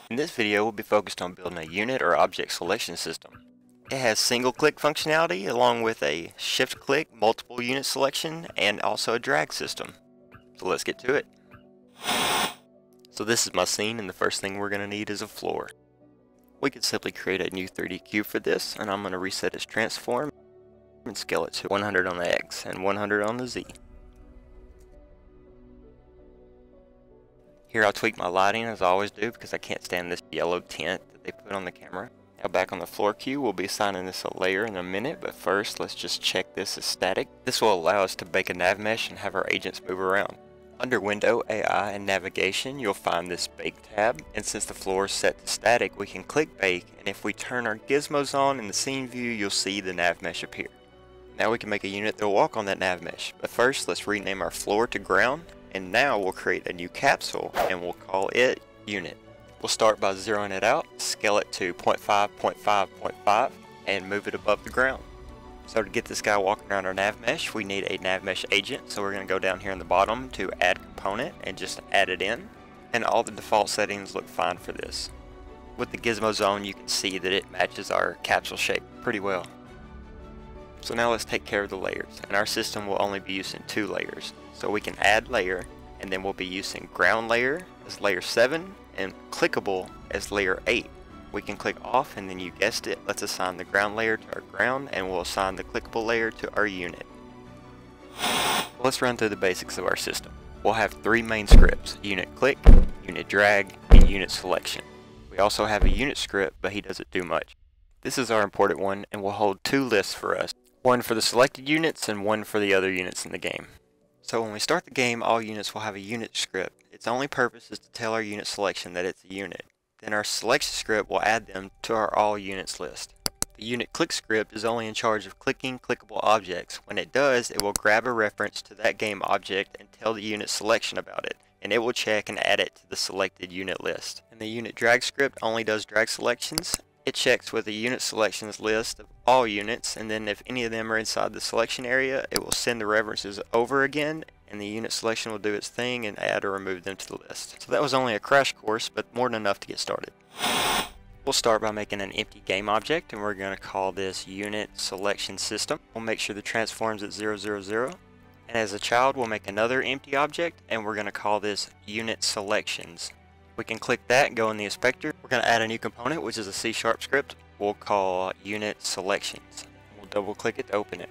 In this video, we'll be focused on building a unit or object selection system. It has single-click functionality along with a shift-click multiple unit selection and also a drag system. So let's get to it. So this is my scene, and the first thing we're going to need is a floor. We could simply create a new 3D cube for this, and I'm going to reset its transform and scale it to 100 on the X and 100 on the Z. Here I'll tweak my lighting as I always do because I can't stand this yellow tint that they put on the camera. Now back on the floor cube, we'll be assigning this a layer in a minute, but first let's just check this as static. This will allow us to bake a nav mesh and have our agents move around. Under Window, AI, and Navigation, you'll find this Bake tab, and since the floor is set to static, we can click Bake, and if we turn our gizmos on in the scene view, you'll see the nav mesh appear. Now we can make a unit that will walk on that nav mesh, but first let's rename our floor to ground. And now we'll create a new capsule and we'll call it unit. We'll start by zeroing it out, scale it to 0.5, 0.5, 0.5, and move it above the ground. So to get this guy walking around our nav mesh, we need a nav mesh agent. So we're going to go down here in the bottom to add component and just add it in. And all the default settings look fine for this. With the gizmo zone, you can see that it matches our capsule shape pretty well. So now let's take care of the layers, and our system will only be using 2 layers. So we can add layer, and then we'll be using ground layer as layer 7 and clickable as layer 8. We can click off, and then you guessed it, let's assign the ground layer to our ground, and we'll assign the clickable layer to our unit. Let's run through the basics of our system. We'll have 3 main scripts: unit click, unit drag, and unit selection. We also have a unit script, but he doesn't do much. This is our important one, and will hold 2 lists for us. One for the selected units and one for the other units in the game. So when we start the game, all units will have a unit script. Its only purpose is to tell our unit selection that it's a unit. Then our selection script will add them to our all units list. The unit click script is only in charge of clicking clickable objects. When it does, it will grab a reference to that game object and tell the unit selection about it, and it will check and add it to the selected unit list. And the unit drag script only does drag selections. It checks with the unit selections list of all units, and then if any of them are inside the selection area, it will send the references over again, and the unit selection will do its thing and add or remove them to the list. So that was only a crash course, but more than enough to get started. We'll start by making an empty game object, and we're going to call this unit selection system. We'll make sure the transform's at 0, 0, 0. And as a child, we'll make another empty object, and we're going to call this unit selections. We can click that and go in the inspector. We're going to add a new component, which is a C# script we'll call unit selections. We'll double click it to open it.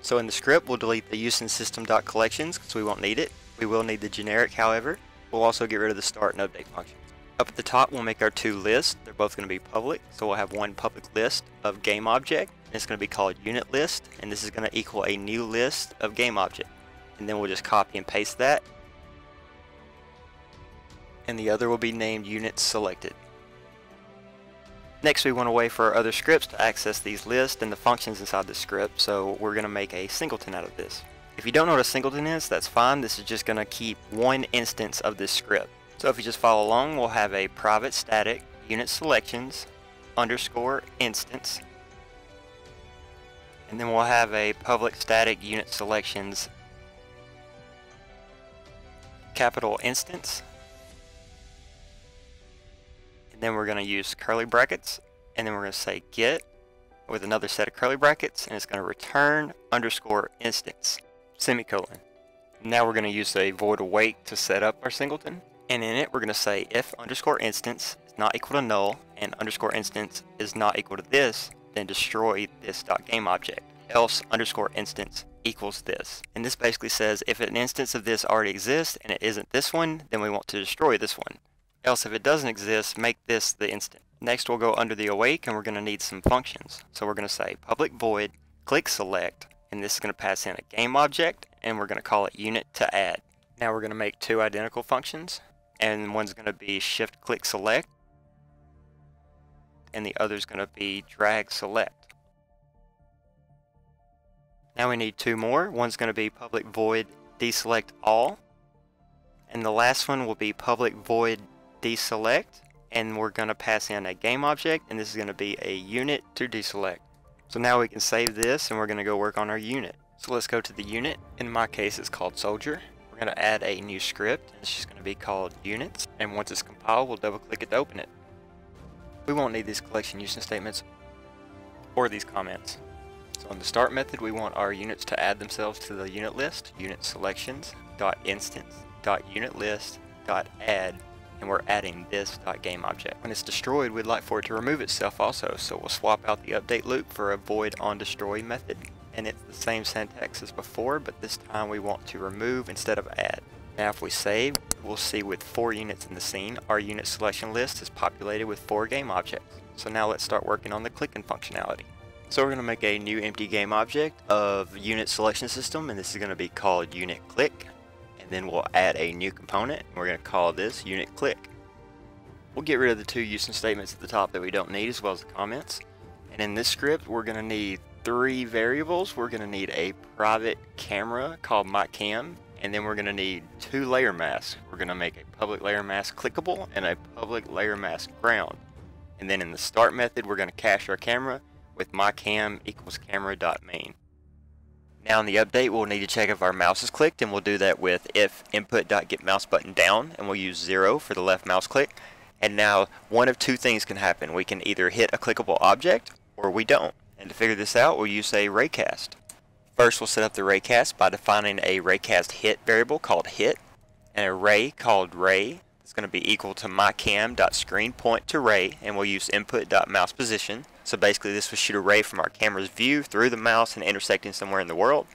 So in the script, we'll delete the using_system.collections because we won't need it. We will need the generic, however. We'll also get rid of the start and update functions. Up at the top, we'll make our 2 lists. They're both going to be public. So we'll have one public list of game object, and it's going to be called unit list, and this is going to equal a new list of game object. And then we'll just copy and paste that. And the other will be named unit selected. Next, we want a way for our other scripts to access these lists and the functions inside the script, so we're going to make a singleton out of this. If you don't know what a singleton is, that's fine. This is just going to keep one instance of this script. So if you just follow along, we'll have a private static unit selections underscore instance, and then we'll have a public static unit selections capital instance. And then we're going to use curly brackets, and then we're going to say get with another set of curly brackets, and it's going to return underscore instance semicolon. Now we're going to use a void await to set up our singleton, and in it we're going to say if underscore instance is not equal to null and underscore instance is not equal to this, then destroy this .game object, else underscore instance equals this. And this basically says if an instance of this already exists and it isn't this one, then we want to destroy this one. Else if it doesn't exist, make this the instant. Next we'll go under the awake, and we're going to need some functions. So we're going to say public void click select, and this is going to pass in a game object, and we're going to call it unit to add. Now we're going to make 2 identical functions, and one's going to be shift click select, and the other's going to be drag select. Now we need 2 more. One's going to be public void deselect all, and the last one will be public void deselect, and we're going to pass in a game object, and this is going to be a unit to deselect. So now we can save this, and we're going to go work on our unit. So let's go to the unit. In my case, it's called soldier. We're going to add a new script, and it's just going to be called units, and once it's compiled, we'll double click it to open it. We won't need these collection usage statements or these comments. So in the start method, we want our units to add themselves to the unit list, unit selections, .instance, .unit list, .add, and we're adding this .game object. When it's destroyed, we'd like for it to remove itself also, so we'll swap out the update loop for a void on destroy method. And it's the same syntax as before, but this time we want to remove instead of add. Now if we save, we'll see with 4 units in the scene, our unit selection list is populated with 4 game objects. So now let's start working on the clicking functionality. So we're going to make a new empty game object of unit selection system, and this is going to be called unit click. And then we'll add a new component, and we're going to call this unit click. We'll get rid of the 2 using statements at the top that we don't need, as well as the comments. And in this script, we're going to need 3 variables. We're going to need a private camera called myCam, and then we're going to need 2 layer masks. We're going to make a public layer mask clickable and a public layer mask ground. And then in the start method, we're going to cache our camera with myCam equals camera.main. Now in the update, we'll need to check if our mouse is clicked, and we'll do that with if input.getMouseButton and we'll use 0 for the left mouse click. And now one of 2 things can happen. We can either hit a clickable object or we don't. And to figure this out, we'll use a raycast. First, we'll set up the raycast by defining a raycast hit variable called hit and an array called ray. It's going to be equal to myCam.screenPoint to ray, and we'll use input.mousePosition. So basically this will shoot a ray from our camera's view through the mouse and intersecting somewhere in the world.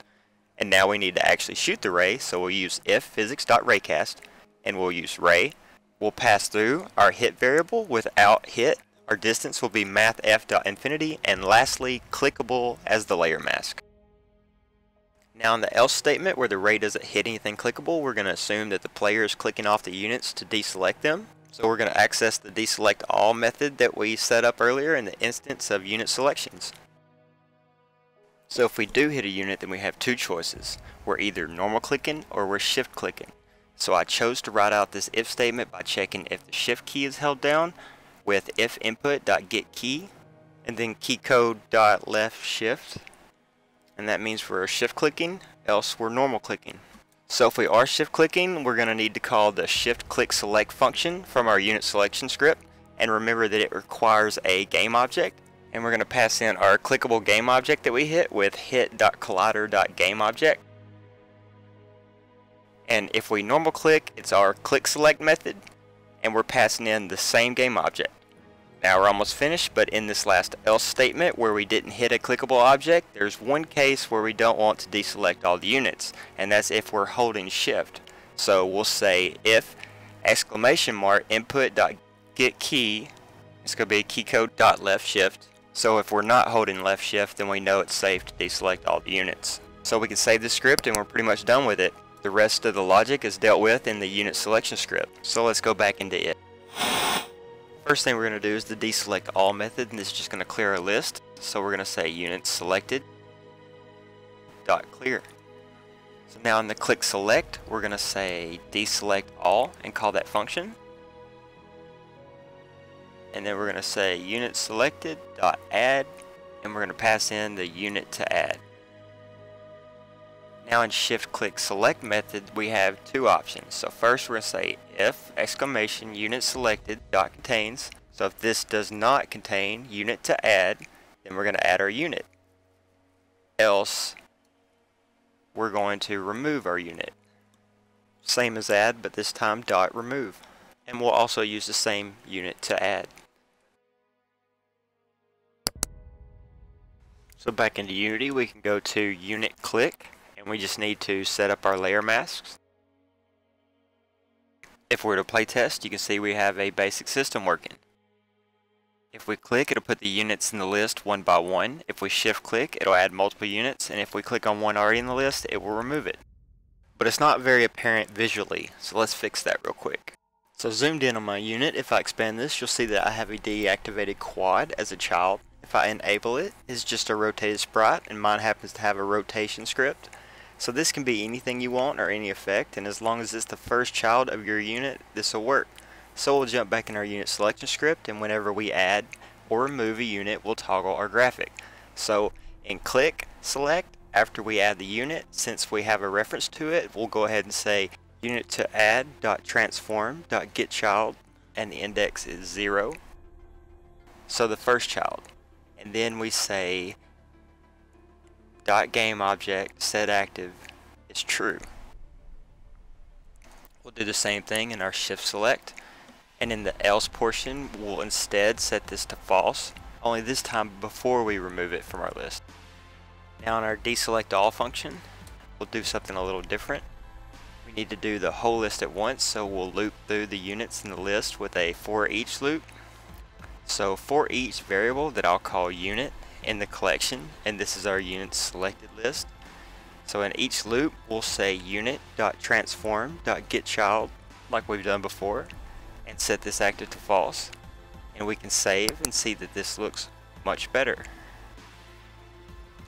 And now we need to actually shoot the ray, so we'll use if physics.raycast, and we'll use ray. We'll pass through our hit variable without hit. Our distance will be mathf.infinity, and lastly clickable as the layer mask. Now in the else statement, where the ray doesn't hit anything clickable, we're going to assume that the player is clicking off the units to deselect them. So we're going to access the deselect all method that we set up earlier in the instance of unit selections. So if we do hit a unit, then we have 2 choices. We're either normal clicking or we're shift clicking. So I chose to write out this if statement by checking if the shift key is held down with if input.getKey and then keycode.left shift. And that means we're shift clicking, else we're normal clicking. So if we are shift clicking, we're going to need to call the shift click select function from our unit selection script, and remember that it requires a game object, and we're going to pass in our clickable game object that we hit with hit.collider.gameObject. And if we normal click, it's our click select method, and we're passing in the same game object. Now we're almost finished, but in this last else statement where we didn't hit a clickable object, there's one case where we don't want to deselect all the units, and that's if we're holding shift. So we'll say if !input.getKey, it's going to be keycode.left shift. So if we're not holding left shift, then we know it's safe to deselect all the units. So we can save this script and we're pretty much done with it. The rest of the logic is dealt with in the unit selection script. So let's go back into it. First thing we're going to do is the deselect all method, and this is just going to clear our list. So we're going to say unit selected dot clear. So now in the click select, we're going to say deselect all and call that function. And then we're going to say unit selected dot add, and we're going to pass in the unit to add. Now in shift click select method, we have 2 options. So first we're going to say if !unit selected dot contains. So if this does not contain unit to add, then we're going to add our unit. Else we're going to remove our unit. Same as add, but this time dot remove. And we'll also use the same unit to add. So back into Unity, we can go to unit click, and we just need to set up our layer masks. If we're to playtest, you can see we have a basic system working. If we click, it'll put the units in the list one by one. If we shift click, it'll add multiple units, and if we click on one already in the list, it will remove it. But it's not very apparent visually, so let's fix that real quick. So zoomed in on my unit, if I expand this, you'll see that I have a deactivated quad as a child. If I enable it, it's just a rotated sprite, and mine happens to have a rotation script. So this can be anything you want or any effect, and as long as it's the first child of your unit, this will work. So we'll jump back in our unit selection script, and whenever we add or remove a unit, we'll toggle our graphic. So in click select, after we add the unit, since we have a reference to it, we'll go ahead and say unit to add.transform.getChild, and the index is 0. So the first child, and then we say .gameObject setActive is true. We'll do the same thing in our shift select, and in the else portion we'll instead set this to false, only this time before we remove it from our list. Now in our deselect all function, we'll do something a little different. We need to do the whole list at once, so we'll loop through the units in the list with a for each loop. So for each variable that I'll call unit in the collection, and this is our unit selected list. So in each loop we'll say unit.transform.getChild like we've done before, and set this active to false, and we can save and see that this looks much better.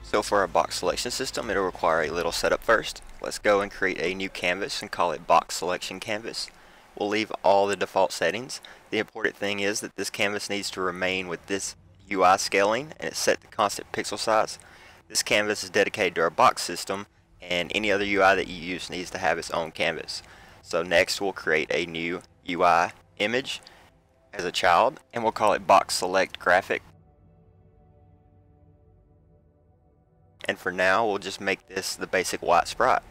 So for our box selection system, it'll require a little setup first. Let's go and create a new canvas and call it box selection canvas. We'll leave all the default settings. The important thing is that this canvas needs to remain with this UI scaling, and it's set to constant pixel size. This canvas is dedicated to our box system, and any other UI that you use needs to have its own canvas. So next we'll create a new UI image as a child, and we'll call it box select graphic. And for now we'll just make this the basic white sprite.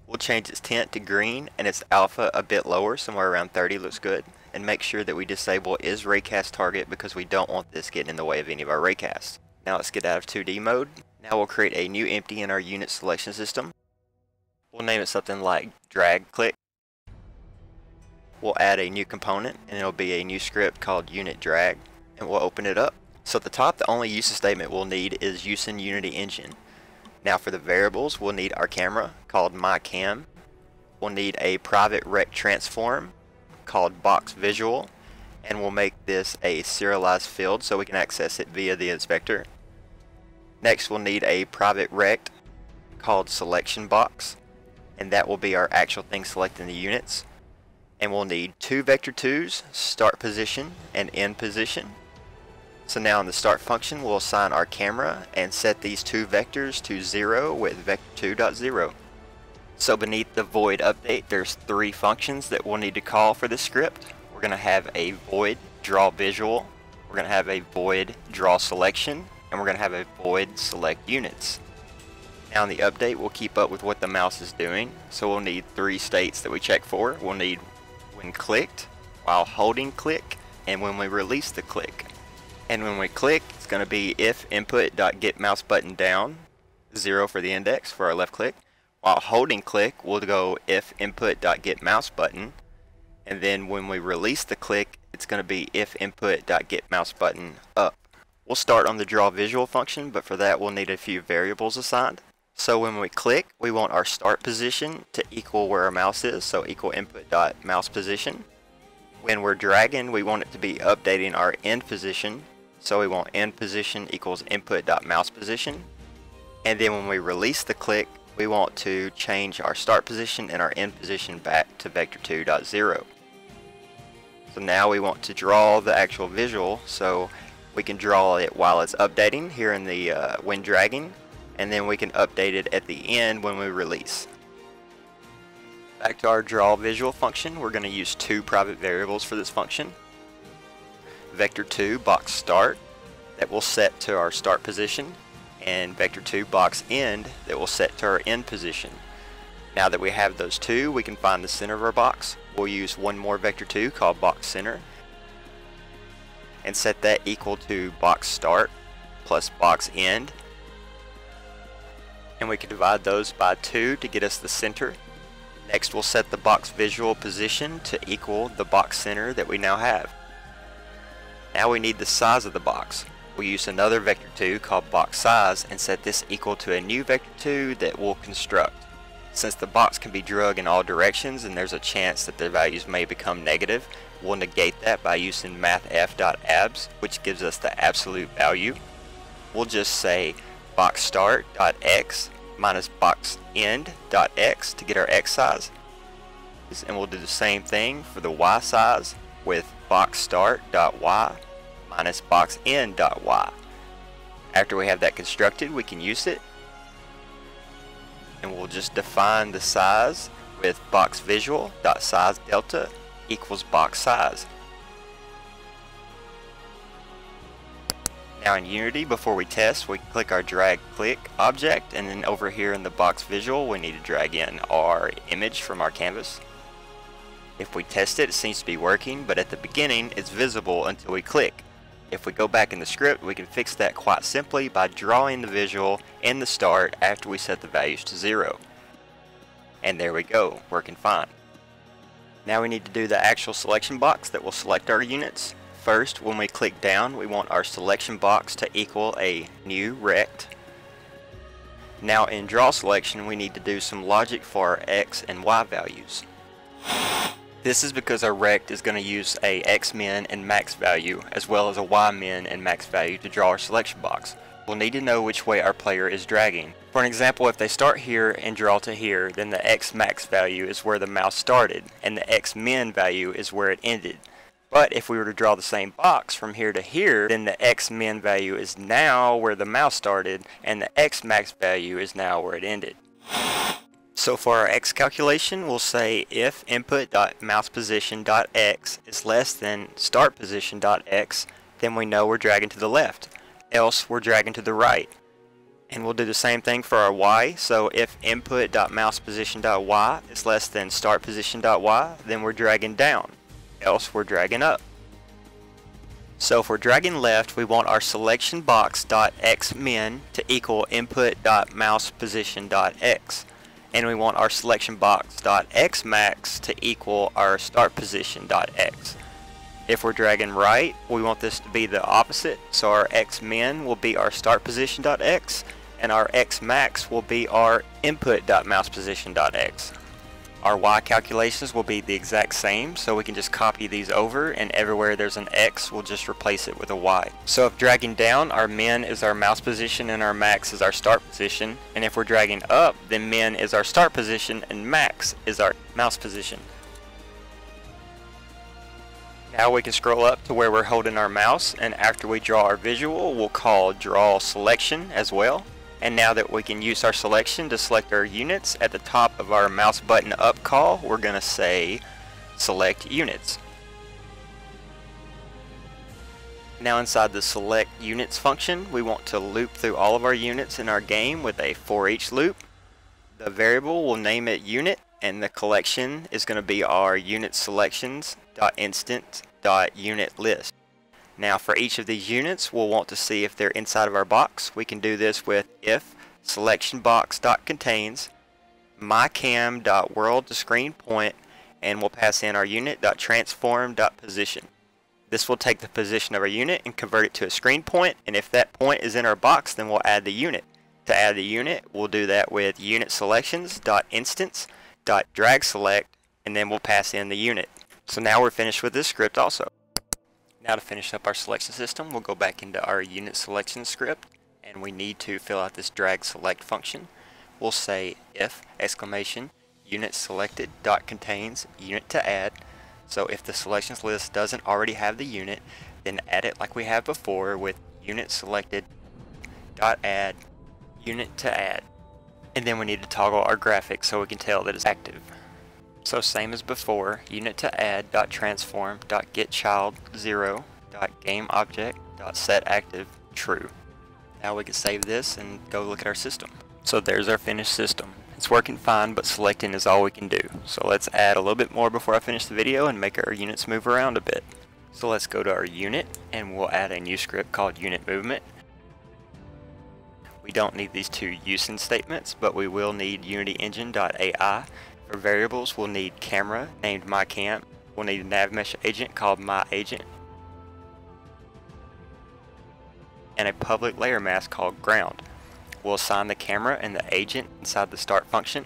We'll change its tint to green and its alpha a bit lower, somewhere around 30 looks good, and make sure that we disable is raycast target because we don't want this getting in the way of any of our raycasts. Now let's get out of 2D mode. Now we'll create a new empty in our unit selection system. We'll name it something like drag click. We'll add a new component, and it'll be a new script called unit drag, and we'll open it up. So at the top, the only usage statement we'll need is use in Unity Engine. Now for the variables, we'll need our camera called myCam. We'll need a private rect transform called box visual, and we'll make this a serialized field so we can access it via the inspector. Next we'll need a private rect called selection box, and that will be our actual thing selecting the units. And we'll need two vector2s, start position and end position. So now in the start function we'll assign our camera and set these two vectors to 0 with vector2.0. So beneath the void update there's three functions that we'll need to call for this script. We're going to have a void draw visual, we're going to have a void draw selection, and we're going to have a void select units. Now in the update we'll keep up with what the mouse is doing, so we'll need three states that we check for. We'll need when clicked, while holding click, and when we release the click. And when we click, it's going to be if input.getMouseButton down, 0 for the index for our left click. While holding click, we'll go if input.getMouseButton, and then when we release the click, it's going to be if input.getMouseButton up. We'll start on the draw visual function, but for that we'll need a few variables assigned. So when we click, we want our start position to equal where our mouse is, so equal input.mousePosition. When we're dragging, we want it to be updating our end position, so we want end position equals input.mousePosition. And then when we release the click, we want to change our start position and our end position back to vector2.0. So now we want to draw the actual visual, so we can draw it while it's updating here in the when dragging, and then we can update it at the end when we release. Back to our draw visual function, we're going to use two private variables for this function. Vector2 box start that will set to our start position, and vector2 box end that will set to our end position. Now that we have those two, we can find the center of our box. We'll use one more vector2 called box center and set that equal to box start plus box end, and we can divide those by 2 to get us the center. Next we'll set the box visual position to equal the box center that we now have. Now we need the size of the box. We'll use another vector2 called box size and set this equal to a new vector2 that we'll construct. Since the box can be drug in all directions and there's a chance that the values may become negative, we'll negate that by using mathf.abs, which gives us the absolute value. We'll just say boxStart.x minus boxEnd.x to get our x size. And we'll do the same thing for the y size with boxStart.y minus boxEnd.y. After we have that constructed, we can use it. And we'll just define the size with boxVisual.sizeDelta equals box size. Now in Unity, before we test, we click our drag click object, and then over here in the box visual we need to drag in our image from our canvas. If we test it, it seems to be working, but at the beginning it's visible until we click. If we go back in the script, we can fix that quite simply by drawing the visual in the start after we set the values to 0. And there we go, working fine. Now we need to do the actual selection box that will select our units. First, when we click down, we want our selection box to equal a new rect. Now in draw selection, we need to do some logic for our x and y values. This is because our rect is going to use a x min and max value as well as a y min and max value to draw our selection box. We'll need to know which way our player is dragging. For an example, if they start here and draw to here, then the x max value is where the mouse started and the x min value is where it ended. But if we were to draw the same box from here to here, then the x min value is now where the mouse started and the x max value is now where it ended. So for our x calculation, we'll say if input.mouseposition.x is less than startposition.x, then we know we're dragging to the left, else we're dragging to the right. And we'll do the same thing for our y, so if input.mouseposition.y is less than startposition.y, then we're dragging down, else we're dragging up. So if we're dragging left, we want our selection box.xmin to equal input.mouseposition.x. And we want our selection box.xmax to equal our startposition.x. If we're dragging right, we want this to be the opposite, so our xmin will be our startposition.x and our xmax will be our input.mouseposition.x. Our y calculations will be the exact same, so we can just copy these over, and everywhere there's an x, we'll just replace it with a y. So if dragging down, our min is our mouse position and our max is our start position, and if we're dragging up, then min is our start position and max is our mouse position. Now we can scroll up to where we're holding our mouse, and after we draw our visual, we'll call draw selection as well. And now that we can use our selection to select our units, at the top of our mouse button up call, we're going to say select units. Now inside the select units function, we want to loop through all of our units in our game with a for each loop. The variable, we'll name it unit, and the collection is going to be our unit selections.instance.unit_list. Now for each of these units, we'll want to see if they're inside of our box. We can do this with if selectionBox.contains mycam.world_to_screen_point, and we'll pass in our unit.transform.position. This will take the position of our unit and convert it to a screen point, and if that point is in our box, then we'll add the unit. To add the unit, we'll do that with unit selections.instance.dragSelect, and then we'll pass in the unit. So now we're finished with this script also. Now to finish up our selection system, we'll go back into our unit selection script, and we need to fill out this drag select function. We'll say if unit selected contains unit to add. So if the selections list doesn't already have the unit, then add it like we have before with unit selected add unit to add. And then we need to toggle our graphics so we can tell that it's active. So same as before, unit to add.transform.getChild0.gameObject.setActive true. Now we can save this and go look at our system. So there's our finished system. It's working fine, but selecting is all we can do. So let's add a little bit more before I finish the video and make our units move around a bit. So let's go to our unit and we'll add a new script called unit movement. We don't need these two using statements, but we will need unityengine.ai. For variables, we'll need camera named mycam. We'll need a navmesh agent called myAgent, and a public layer mask called ground. We'll assign the camera and the agent inside the start function.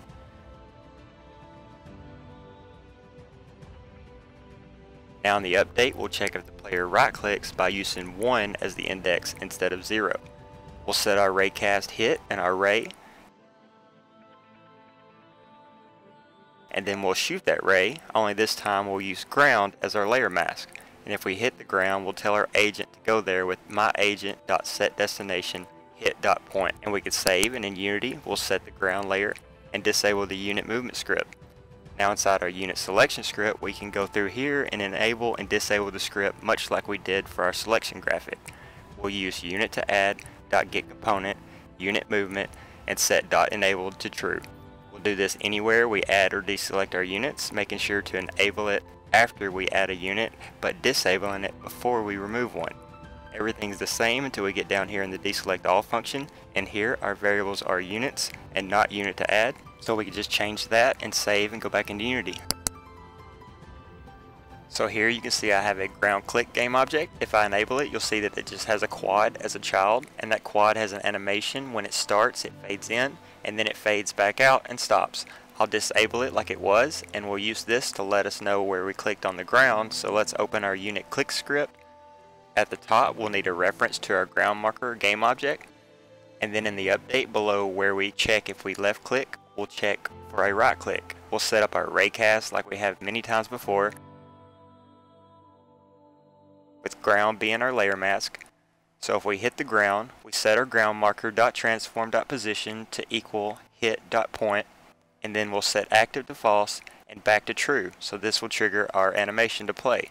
Now in the update, we'll check if the player right clicks by using 1 as the index instead of 0. We'll set our raycast hit and our ray, and then we'll shoot that ray, only this time we'll use ground as our layer mask. And if we hit the ground, we'll tell our agent to go there with myAgent.setDestination hit.point. And we can save, and in Unity we'll set the ground layer and disable the unit movement script. Now inside our unit selection script, we can go through here and enable and disable the script much like we did for our selection graphic. we'll use unit to add, .get component, unit movement, and set .enabled to true. We'll do this anywhere we add or deselect our units, making sure to enable it after we add a unit, but disabling it before we remove one. Everything's the same until we get down here in the deselect all function, and here our variables are units and not unit to add, so we can just change that and save and go back into Unity. So here you can see I have a ground click game object. If I enable it, you'll see that it just has a quad as a child, and that quad has an animation. When it starts, it fades in, and then it fades back out and stops. I'll disable it like it was, and we'll use this to let us know where we clicked on the ground. So let's open our unit click script. At the top, we'll need a reference to our ground marker game object, and then in the update below where we check if we left click, we'll check for a right click. We'll set up our raycast like we have many times before, with ground being our layer mask. So if we hit the ground, we set our ground marker .transform.position to equal hit.point, and then we'll set active to false and back to true. So this will trigger our animation to play.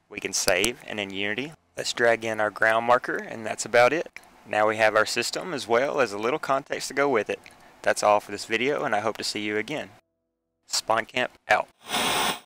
We can save, and in Unity, let's drag in our ground marker, and that's about it. Now we have our system as well as a little context to go with it. That's all for this video, and I hope to see you again. SpawnCamp out.